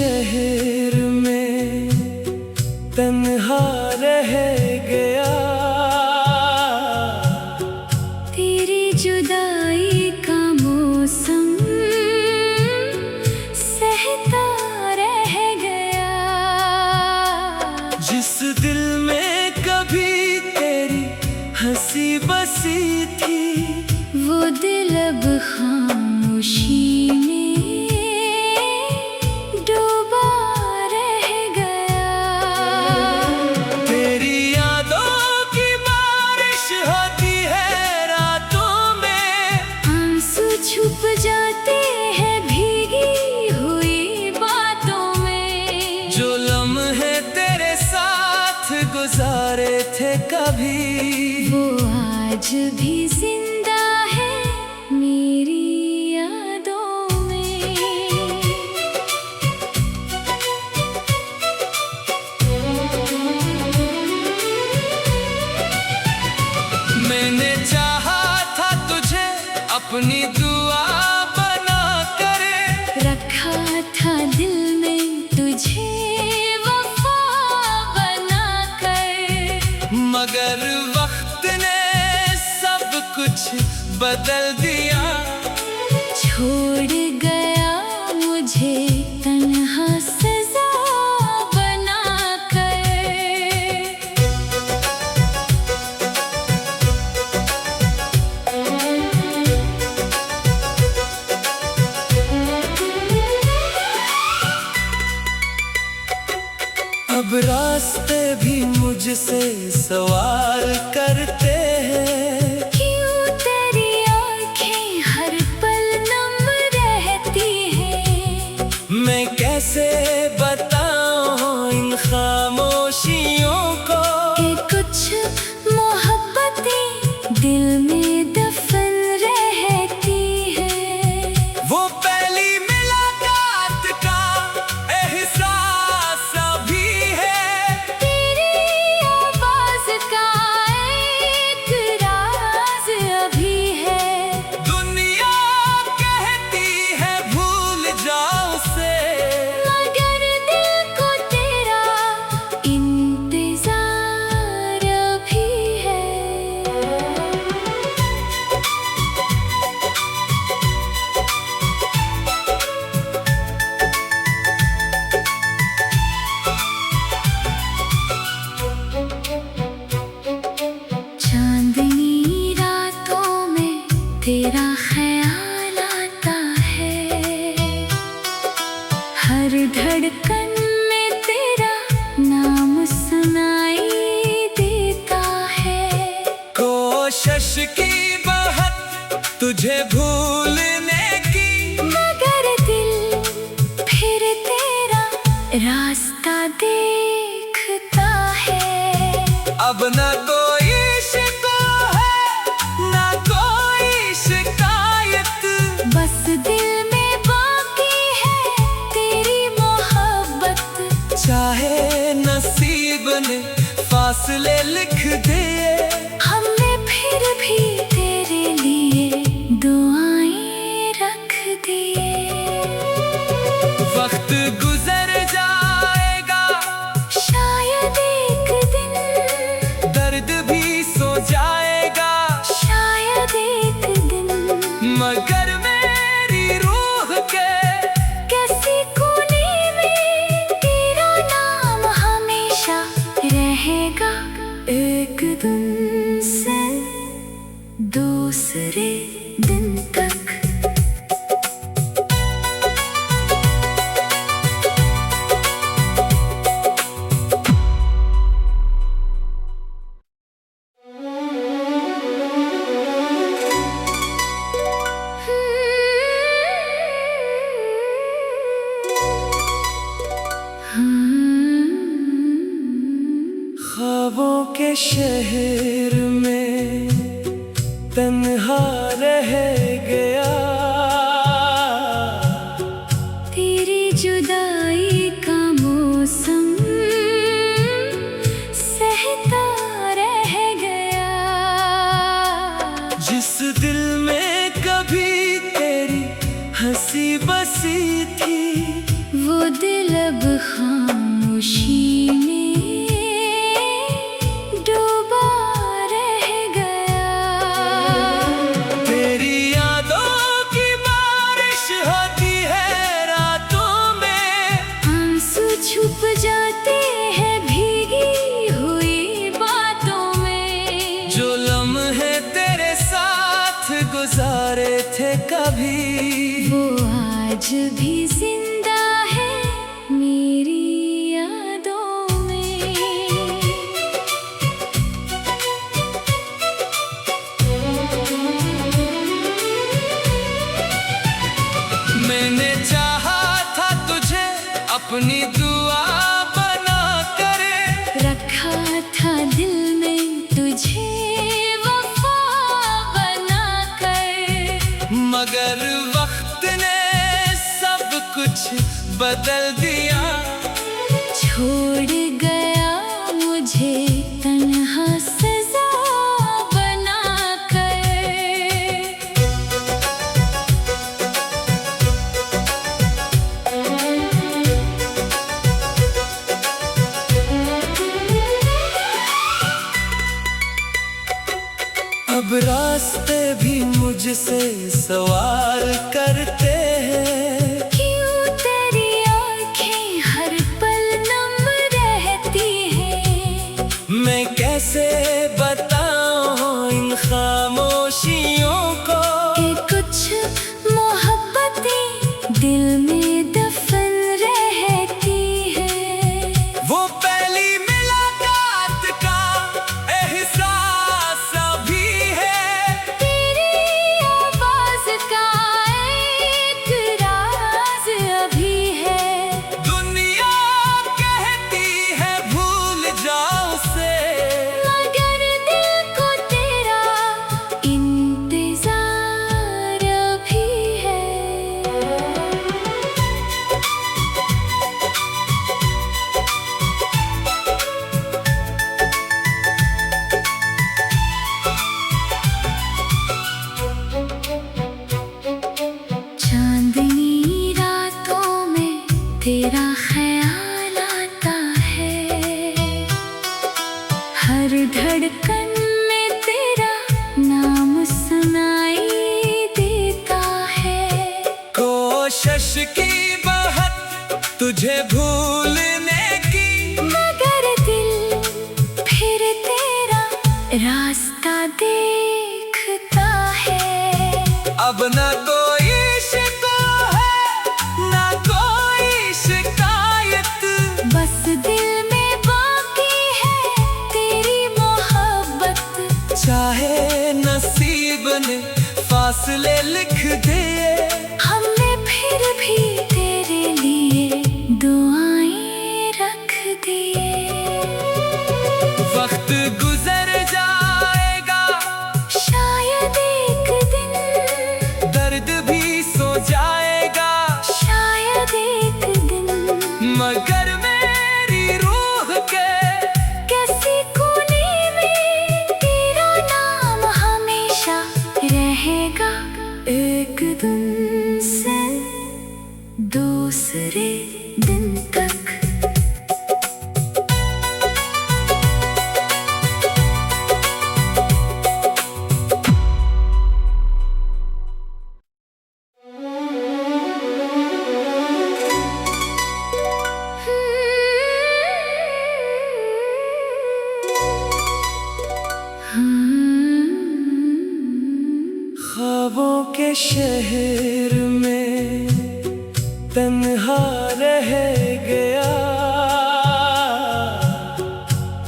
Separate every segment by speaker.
Speaker 1: शहर में तन्हा रह गया,
Speaker 2: तेरी जुदाई का मौसम सहता रह गया।
Speaker 1: जिस दिल में कभी तेरी हंसी बसी थी,
Speaker 2: वो दिल अब खामोशी में डूबा रह गया।
Speaker 1: तेरी यादों की बारिश होती है रातों में,
Speaker 2: आंसू छुप जाते हैं भीगी हुई बातों में।
Speaker 1: जो लम्हे तेरे साथ गुजारे थे कभी,
Speaker 2: वो आज भी जिंदा है मेरी यादों में।
Speaker 1: मैंने चाहा था तुझे अपनी दुआ बना कर,
Speaker 2: रखा था दिल में तुझे वफा बना कर।
Speaker 1: मगर वक्त ने सब कुछ बदल दिया।
Speaker 2: छोड़ गया मुझे तन्हा सजा बना कर।
Speaker 1: अब रास्ते भी मुझसे सवाल करते हैं,
Speaker 2: क्यों तेरी आँखें हर पल नम रहती हैं।
Speaker 1: मैं कैसे बताऊं इन खामोशियों को,
Speaker 2: कि कुछ मोहब्बतें दिल में दफन रहती हैं।
Speaker 1: वो पहली मुलाकात का एहसास अभी है,
Speaker 2: तेरी आवाज का एक राज अभी है।
Speaker 1: दुनिया कहती है भूल जाओ उसे,
Speaker 2: मगर दिल को तेरा इंतजार अभी है। चांदनी रातों में तेरा ख्याल आता है, हर धड़कन में तेरा नाम सुनाई देता है।
Speaker 1: कोशिश की बहुत तुझे भूलने की,
Speaker 2: मगर दिल फिर तेरा रास्ता देखता है।
Speaker 1: अब ना कोई शिकवा है ना कोई शिकायत,
Speaker 2: बस दिल में बाकी है तेरी मोहब्बत।
Speaker 1: चाहे नसीब ने फासले लिख दिए,
Speaker 2: हमने फिर भी तेरे लिए दुआएं रख दिए।
Speaker 1: वक्त गुजर जाएगा
Speaker 2: शायद एक दिन,
Speaker 1: दर्द भी सो जाएगा,
Speaker 2: शायद एक दिन,
Speaker 1: मगर मेरी रूह के
Speaker 2: किसी कोने में तेरा नाम हमेशा रहेगा। एक दिन से दूसरे दिन तक।
Speaker 1: ख्वाबों के शहर में तन्हा रह गया,
Speaker 2: तेरी जुदाई का मौसम सहता रह गया।
Speaker 1: जिस दिल में कभी तेरी हंसी बसी थी,
Speaker 2: वो दिल अब खामोशी में डूबा रह गया।
Speaker 1: तेरी यादों की बारिश होती है रातों में,
Speaker 2: आंसू छुप जाते हैं भीगी हुई बातों में।
Speaker 1: जो लम्हे तेरे साथ गुजारे थे कभी,
Speaker 2: वो आज भी जिंदा है मेरी यादों में।
Speaker 1: मैंने चाहा था तुझे अपनी दुआ बना कर,
Speaker 2: रखा था दिल में तुझे वफा बना कर।
Speaker 1: मगर वक्त ने सब कुछ बदल दिया।
Speaker 2: छोड़ गया मुझे तन्हा सजा बना कर।
Speaker 1: अब रास्ते भी मुझसे सवाल करते हैं,
Speaker 2: क्यों तेरी आँखें हर पल नम रहती हैं।
Speaker 1: मैं कैसे बताऊं इन खामोशियों को,
Speaker 2: कि कुछ मोहब्बतें दिल में दफन रहती हैं।
Speaker 1: वो पहली मुलाकात का एहसास अभी है,
Speaker 2: तेरी आवाज का एक राज अभी है।
Speaker 1: दुनिया कहती है भूल जाओ उसे,
Speaker 2: मगर दिल को तेरा इंतजार अभी है। चांदनी रातों में तेरा ख्याल आता है, हर धड़कन में तेरा नाम सुनाई देता है।
Speaker 1: कोशिश की बहुत तुझे भूलने की,
Speaker 2: मगर दिल फिर तेरा रास्ता देखता है।
Speaker 1: अब ना कोई शिकवा है ना कोई शिकायत,
Speaker 2: बस दिल में बाकी है तेरी मोहब्बत।
Speaker 1: चाहे नसीब ने फासले लिख दिए,
Speaker 2: हमने फिर भी तेरे लिए दुआएं रख दिए।
Speaker 1: वक्त गुजर जाएगा
Speaker 2: शायद एक दिन,
Speaker 1: दर्द भी सो जाएगा,
Speaker 2: शायद एक दिन।
Speaker 1: मगर मेरी रूह के
Speaker 2: कैसी कोने में तेरा नाम हमेशा रहेगा। एक दिन से दूसरे दिन तक।
Speaker 1: ख्वाबों के शहर में तन्हा रह गया,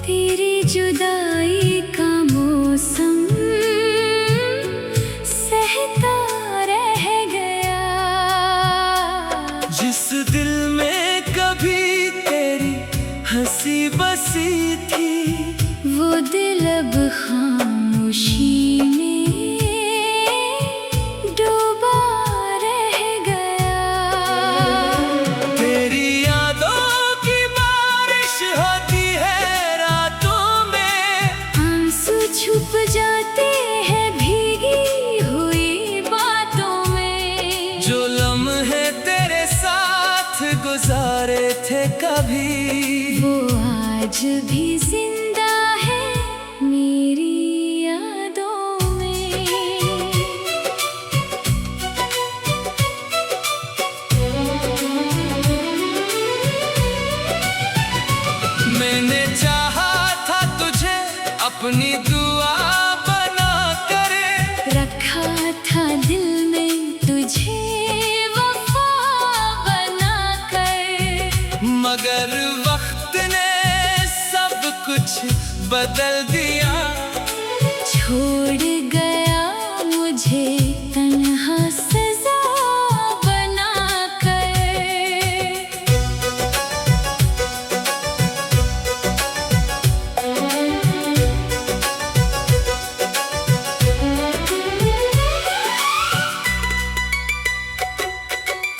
Speaker 2: तेरी जुदाई का मौसम सहता रह गया।
Speaker 1: जिस दिल में कभी तेरी हंसी बसी थी,
Speaker 2: वो दिल अब खामोशी में डूबा रह गया।
Speaker 1: तेरी यादों की बारिश होती है रातों में,
Speaker 2: आंसू छुप जाते हैं भीगी हुई बातों में।
Speaker 1: जो लम्हे तेरे साथ गुजार गुजारे थे कभी,
Speaker 2: वो आज भी जिंदा है मेरी यादों में।
Speaker 1: मैंने चाहा था तुझे अपनी दुआ बना कर,
Speaker 2: रखा था दिल में तुझे वफा बना कर,
Speaker 1: मगर वक्त ने सब कुछ बदल दिया।
Speaker 2: छोड़ गया मुझे तन्हा सजा बना कर।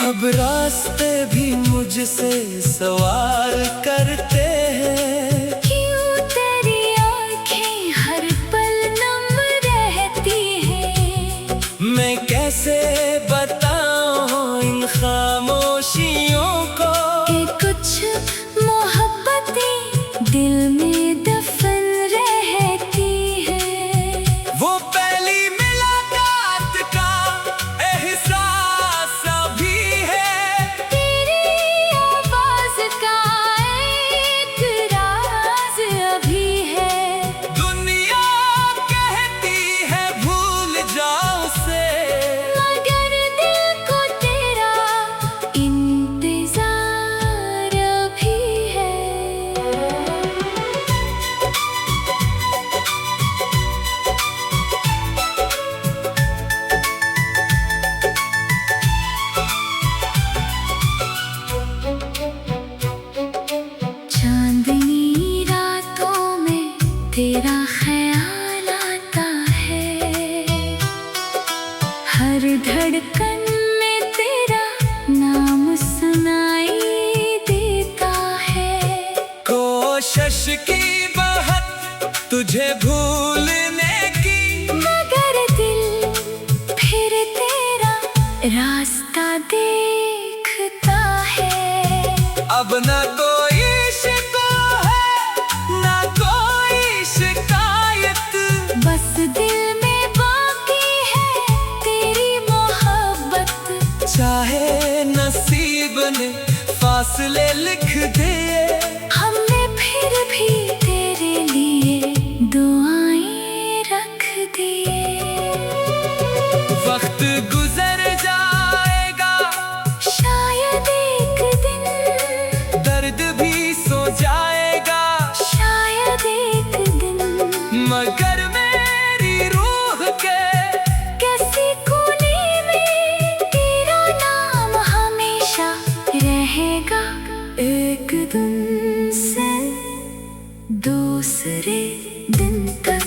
Speaker 1: अब रास्ते भी मुझसे सवार करते हैं,
Speaker 2: क्यों तेरी आँखें हर पल नम रहती हैं।
Speaker 1: मैं कैसे बताऊं इन खामोशियों को,
Speaker 2: कि कुछ मोहब्बतें दिल में दफन रहती हैं।
Speaker 1: वो पहली मुलाकात का एहसास अभी है,
Speaker 2: तेरी आवाज़ का एक राज अभी है।
Speaker 1: दुनिया कहती है भूल जाओ से,
Speaker 2: मगर दिल को तेरा इंतजार अभी है। चांदनी रातों में तेरा ख्याल आता है, हर धड़कन में तेरा नाम सुनाई देता है।
Speaker 1: कोशिश की बहुत तुझे भूलने की,
Speaker 2: मगर दिल फिर तेरा रास्ता देखता है।
Speaker 1: अब ना कोई शिकवा है ना कोई शिकायत,
Speaker 2: बस दिल में बाकी है तेरी मोहब्बत।
Speaker 1: चाहे नसीब ने फासले लिख दिए,
Speaker 2: हमने फिर भी तेरे लिए दुआएं रख दिए।
Speaker 1: वक्त गुजर जाएगा
Speaker 2: शायद एक दिन,
Speaker 1: दर्द भी सो जाएगा,
Speaker 2: शायद एक दिन,
Speaker 1: मगर मेरी रूह के
Speaker 2: किसी कोने में तेरा नाम हमेशा रहेगा। एक दिन से दूसरे दिन तक।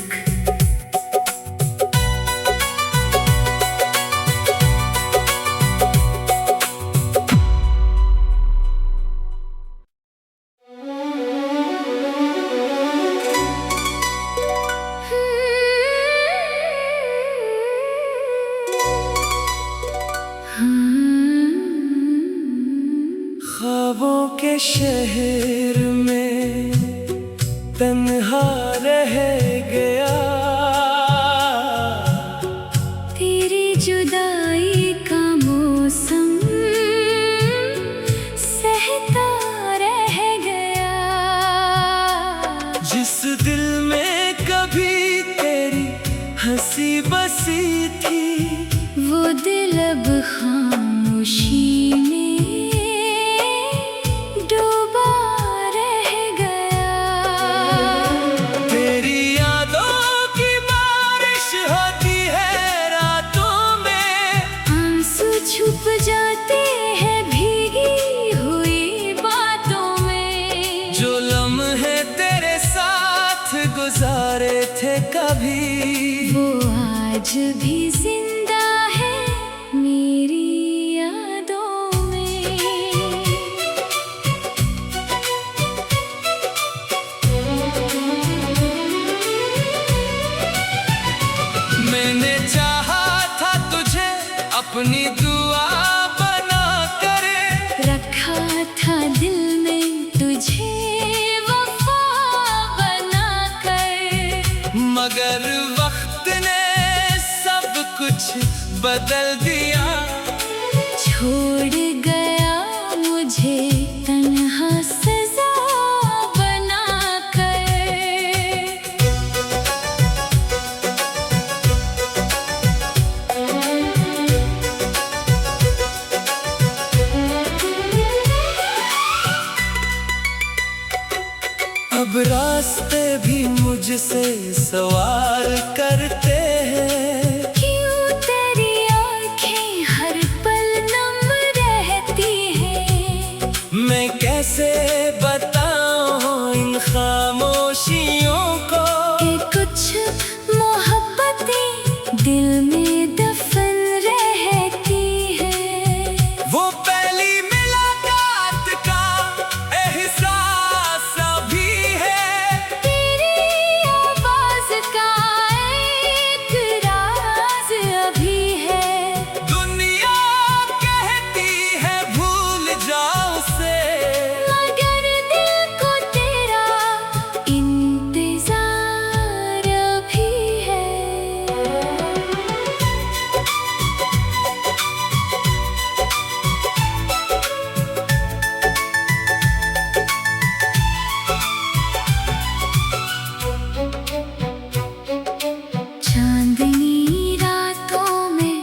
Speaker 1: ख्वाबों के शहर में तन्हा रह गया,
Speaker 2: तेरी जुदाई का मौसम सहता रह गया।
Speaker 1: जिस दिल में कभी तेरी हंसी बसी थी,
Speaker 2: वो दिल अब खामोशी में डूबा रह गया।
Speaker 1: तेरी यादों की बारिश होती है रातों में,
Speaker 2: आंसू छुप जाते हैं भीगी हुई बातों में।
Speaker 1: जो लम्हे तेरे साथ गुजारे थे कभी,
Speaker 2: वो आज भी जिंदा है मेरी यादों में।
Speaker 1: मैंने चाहा था तुझे अपनी दुआ बना कर,
Speaker 2: रखा था
Speaker 1: बदल दिया।
Speaker 2: छोड़ गया मुझे तन्हा सजा बना कर।
Speaker 1: अब रास्ते भी मुझसे सवाल करते हैं।
Speaker 2: क्यों तेरी आँखें हर पल नम रहती हैं।
Speaker 1: मैं कैसे बताऊं इन खामोशियों को
Speaker 2: कि कुछ मोहब्बतें दिल में दफन रहती हैं।
Speaker 1: वो पहली मुलाकात का एहसास अभी है।
Speaker 2: तेरी आवाज़ का एक राज अभी है।
Speaker 1: दुनिया कहती है भूल जाओ उसे,
Speaker 2: मगर दिल को तेरा इंतजार अभी है। चांदनी रातों में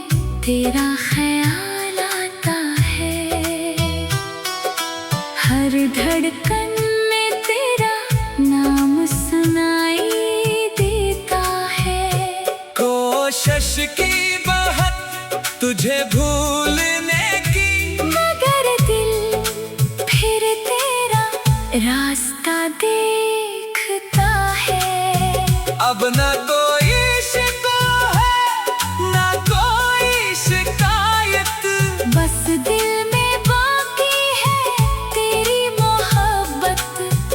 Speaker 2: तेरा ख्याल आता है। हर धड़कन में तेरा नाम सुनाई देता है।
Speaker 1: कोशिश की बहुत तुझे भूलने की,
Speaker 2: मगर दिल फिर तेरा रास्ता देखता है।
Speaker 1: अब ना कोई शिकवा है ना कोई शिकायत।
Speaker 2: बस दिल में बाकी है तेरी मोहब्बत।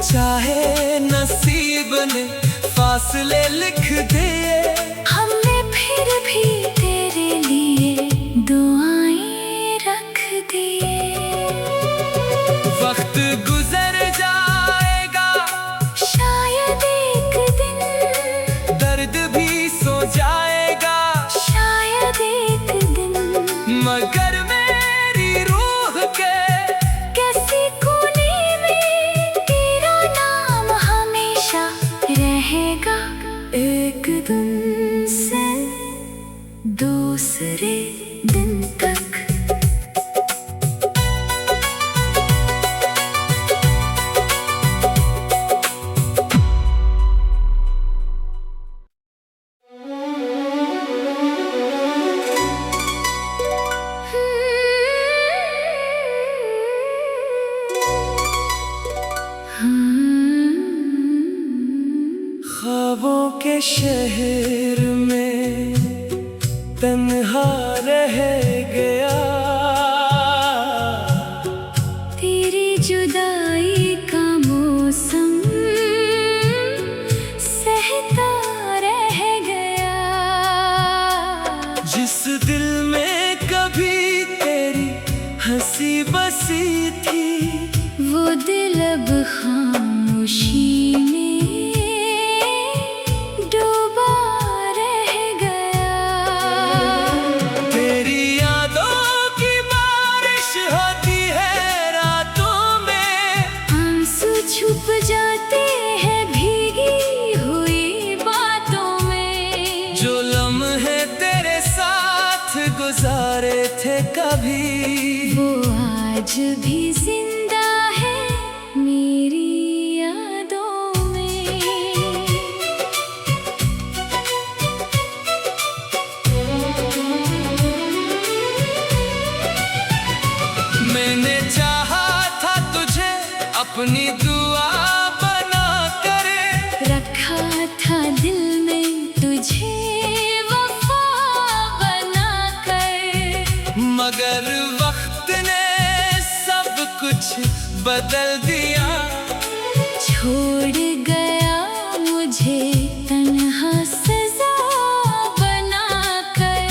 Speaker 1: चाहे नसीब ने फासले लिख दिए,
Speaker 2: हमने फिर भी तेरे लिए दुआएं रख दिए।
Speaker 1: वक्त गुजर जाएगा
Speaker 2: शायद एक दिन,
Speaker 1: दर्द भी सो जाएगा,
Speaker 2: शायद एक दिन,
Speaker 1: मगर मेरी रूह के
Speaker 2: किसी कोने में तेरा नाम हमेशा रहेगा। एक दिन से दूसरे दिन तक।
Speaker 1: ख्वाबों के शहर में तन्हा रह गया।
Speaker 2: तेरी जुदाई का मौसम सहता रह गया।
Speaker 1: जिस दिल में कभी तेरी हंसी बसी थी,
Speaker 2: वो दिल अब खामोशी में डूबा रह गया।
Speaker 1: तेरी यादों की बारिश होती है रातों में।
Speaker 2: आंसू छुप जाते हैं भीगी हुई बातों में।
Speaker 1: जो लम्हे तेरे साथ गुजारे थे कभी,
Speaker 2: वो आज भी जिंदा है मेरी यादों में।
Speaker 1: मैंने चाहा था तुझे अपनी दुआ बना कर,
Speaker 2: रखा था दिल में तुझे वफा बना कर।
Speaker 1: मगर वक्त ने सब कुछ बदल दिया।
Speaker 2: छोड़ गया मुझे तन्हा सजा बना कर।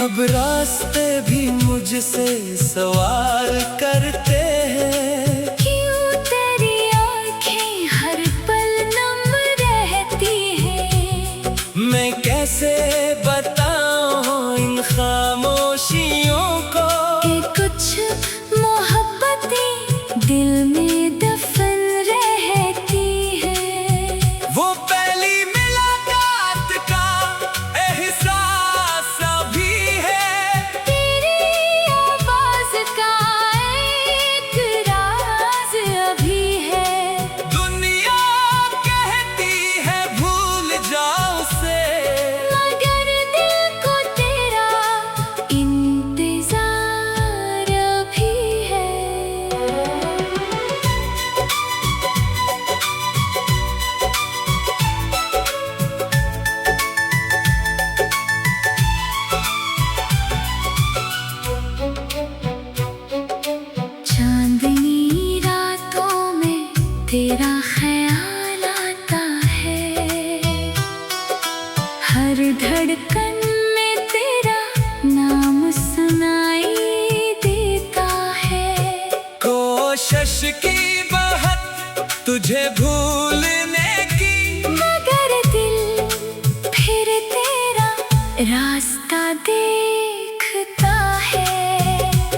Speaker 1: अब रास्ते भी मुझ मुझसे सवार करते हैं।
Speaker 2: क्यों तेरी आँखें हर पल नम रहती हैं।
Speaker 1: मैं कैसे बताऊं इन खामोशियों को
Speaker 2: कि कुछ मोहब्बतें दिल में दफन रहती हैं।
Speaker 1: वो पहली मुलाकात का एहसास अभी है।
Speaker 2: तेरी आवाज़ का एक राज अभी है।
Speaker 1: दुनिया कहती है भूल जाओ उसे,
Speaker 2: मगर दिल को तेरा इंतजार अभी है। चांदनी रातों में तेरा ख्याल आता है। हर धड़कन में तेरा नाम सुनाई देता है।
Speaker 1: कोशिश की बहुत तुझे भूलने की,
Speaker 2: मगर दिल फिर तेरा रास्ता देखता है।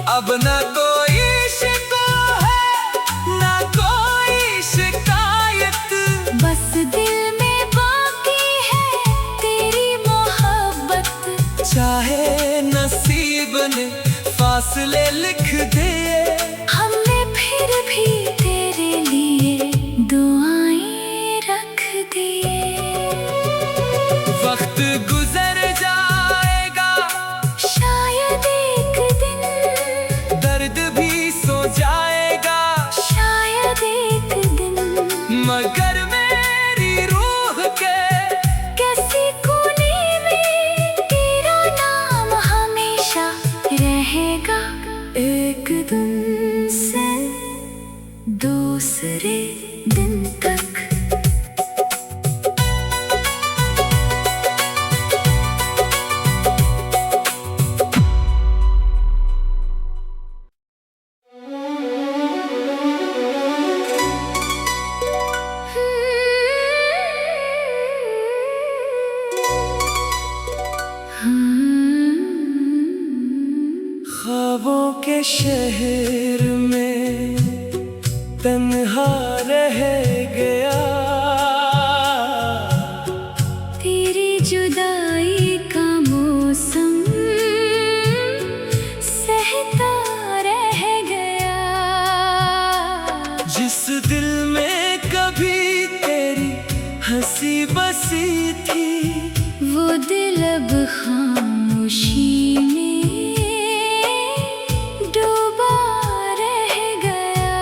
Speaker 1: अब न कोई शिकवा है न कोई शिकायत।
Speaker 2: बस दिल में बाकी है तेरी मोहब्बत।
Speaker 1: चाहे नसीब ने फासले लिख दिए,
Speaker 2: हमने फिर भी तेरे लिए दुआएं रख दिए।
Speaker 1: वक्त गुजर जाएगा,
Speaker 2: शायद एक दिन,
Speaker 1: दर्द भी सो जाएगा,
Speaker 2: शायद एक दिन,
Speaker 1: मगर मेरी रूह के
Speaker 2: किसी कोने में तेरा नाम हमेशा रहेगा। एक दिन से दूसरे दिन तक।
Speaker 1: ख्वाबों के शहर में तन्हा रह गया।
Speaker 2: तेरी जुदाई का मौसम सहता रह गया।
Speaker 1: जिस दिल में कभी तेरी हंसी बसी थी,
Speaker 2: वो दिल अब खामोशी में डूबा रह गया।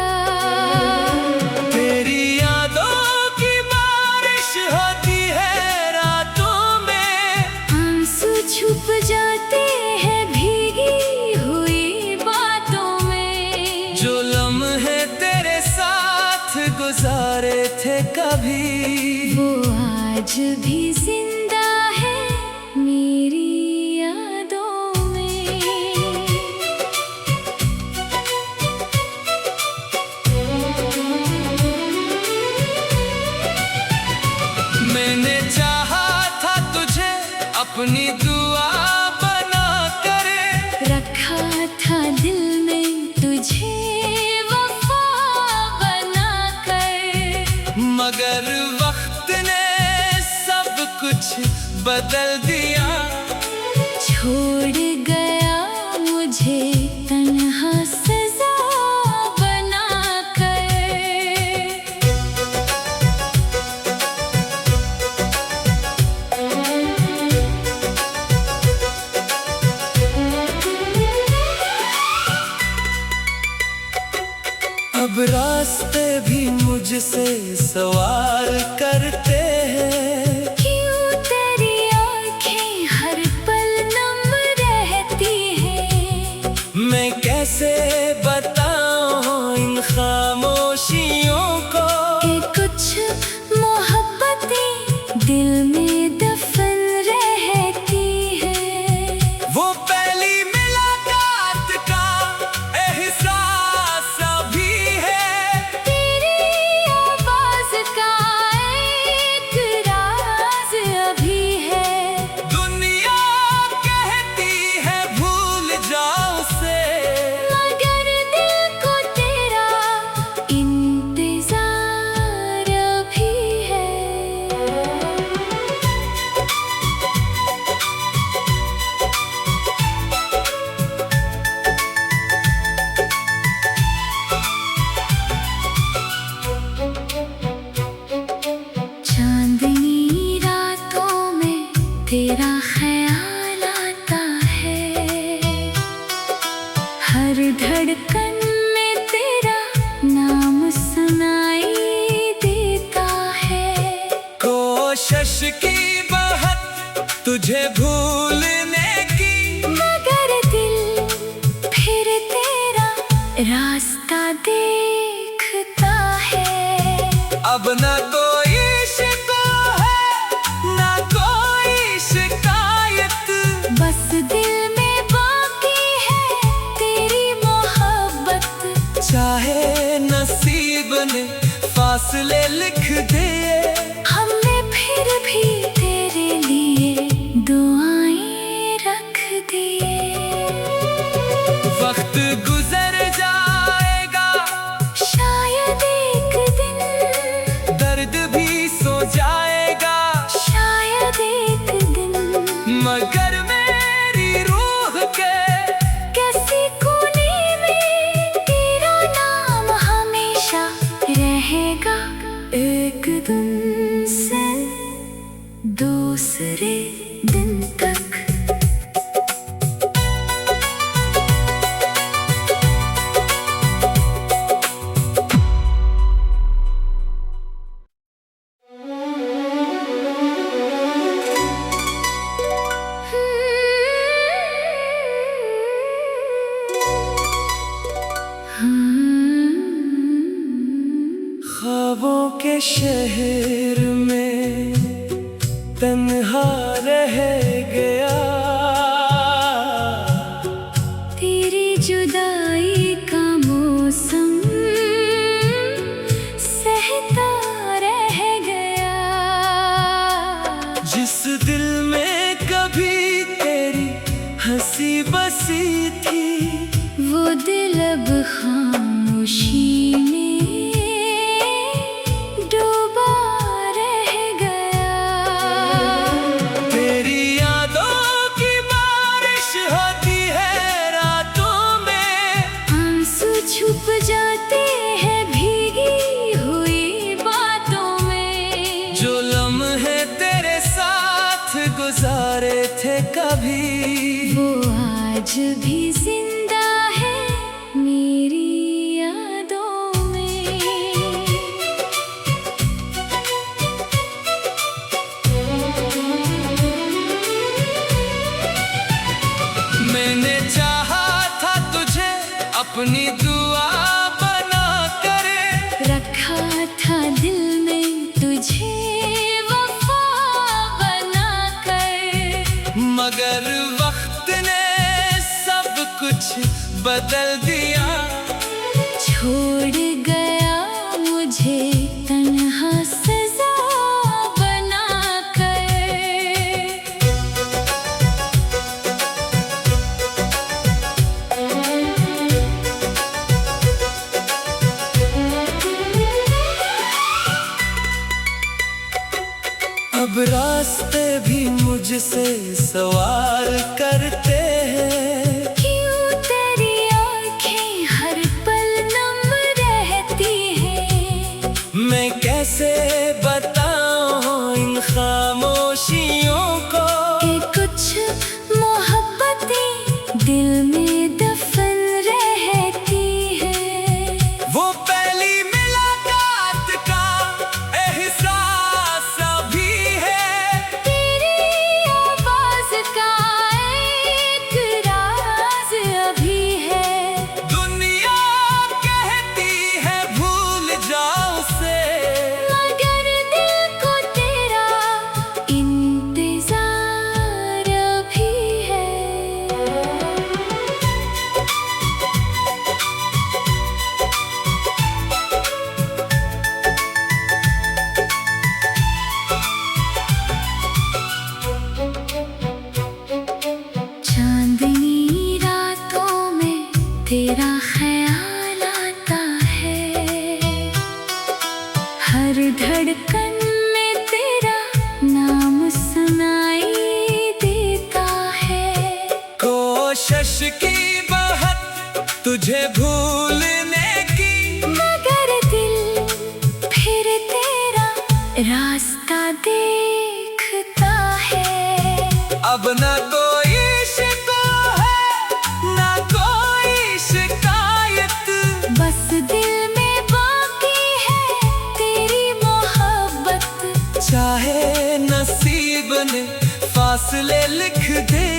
Speaker 1: तेरी यादों की बारिश होती है रातों में,
Speaker 2: आंसू छुप जाते हैं भीगी हुई बातों में।
Speaker 1: जो लम्हे तेरे साथ गुजारे थे कभी,
Speaker 2: वो आज भी जिंदा है मेरी यादों में।
Speaker 1: मैंने चाहा था तुझे अपनी दुआ बना कर,
Speaker 2: रखा था दिल में तुझे वफा बना कर।
Speaker 1: मगर वक्त ने सब कुछ बदल दिया।
Speaker 2: छोड़ गया मुझे तन्हा सजा बना कर।
Speaker 1: अब रास्ते भी मुझसे सवार करते हैं।
Speaker 2: क्यों तेरी आँखें हर पल नम रहती हैं।
Speaker 1: मैं कैसे बताऊं इन खामोशियों को
Speaker 2: कि कुछ मोहब्बतें दिल में दफन रहती हैं।
Speaker 1: वो पहली मुलाकात
Speaker 2: तेरा ख्याल आता है। हर धड़कन में तेरा नाम सुनाई देता है।
Speaker 1: कोशिश की बहुत तुझे भूलने की,
Speaker 2: मगर दिल फिर तेरा रास्ता देखता है।
Speaker 1: अब ना कोई शिकवा है ना कोई शिकायत,
Speaker 2: बस दिल में बाकी है तेरी मोहब्बत।
Speaker 1: चाहे नसीब ने फासले लिख दिए,
Speaker 2: हमने फिर भी तेरे लिए दुआएं रख दिए।
Speaker 1: वक्त गुजर जाएगा
Speaker 2: शायद एक दिन,
Speaker 1: दर्द भी सो जाएगा
Speaker 2: शायद एक दिन,
Speaker 1: मगर मेरी रूह के
Speaker 2: किसी कोने में तेरा नाम हमेशा रहेगा। एक दिन से दूसरे दिन तक।
Speaker 1: ख्वाबों के शहर में तन्हा रह गया,
Speaker 2: तेरी जुदाई का मौसम सहता रह गया।
Speaker 1: जिस दिल में कभी तेरी हंसी बसी थी,
Speaker 2: वो दिल अब खामोशी में डूबा रह गया।
Speaker 1: तेरी यादों की बारिश होती है रातों में,
Speaker 2: आंसू छुप जाते हैं भीगी हुई बातों में।
Speaker 1: जो लम्हे तेरे साथ गुजारे थे कभी,
Speaker 2: वो आज भी जिंदा है मेरी यादों में।
Speaker 1: मैंने चाहा था तुझे अपनी दुआ बना कर,
Speaker 2: रखा था दिल में तुझे वफा बना कर।
Speaker 1: मगर वक्त ने सब कुछ बदल दिया।
Speaker 2: छोड़ गया मुझे तन्हा सजा बना कर।
Speaker 1: अब रास्ते भी मुझसे सवाल करते हैं,
Speaker 2: क्यों तेरी आँखें हर पल नम रहती हैं।
Speaker 1: मैं कैसे बताऊं इन खामोशियों को,
Speaker 2: कि कुछ मोहब्बतें दिल में दफन रहती हैं।
Speaker 1: वो पहली मुलाकात का एहसास अभी है,
Speaker 2: तेरी आवाज़ का एक राज अभी है।
Speaker 1: दुनिया कहती है भूल जाओ उसे,
Speaker 2: मगर दिल को तेरा इंतजार अभी है। चांदनी रातों में तेरा ख्याल आता है। हर धड़कन में तेरा नाम सुनाई देता है।
Speaker 1: कोशिश की बहुत तुझे भूलने की,
Speaker 2: मगर दिल फिर तेरा रास्ता देखता है।
Speaker 1: अब ना कोई शिकवा है ना कोई शिकायत,
Speaker 2: बस दिल में बाकी है तेरी मोहब्बत।
Speaker 1: चाहे नसीब ने फासले लिख दे,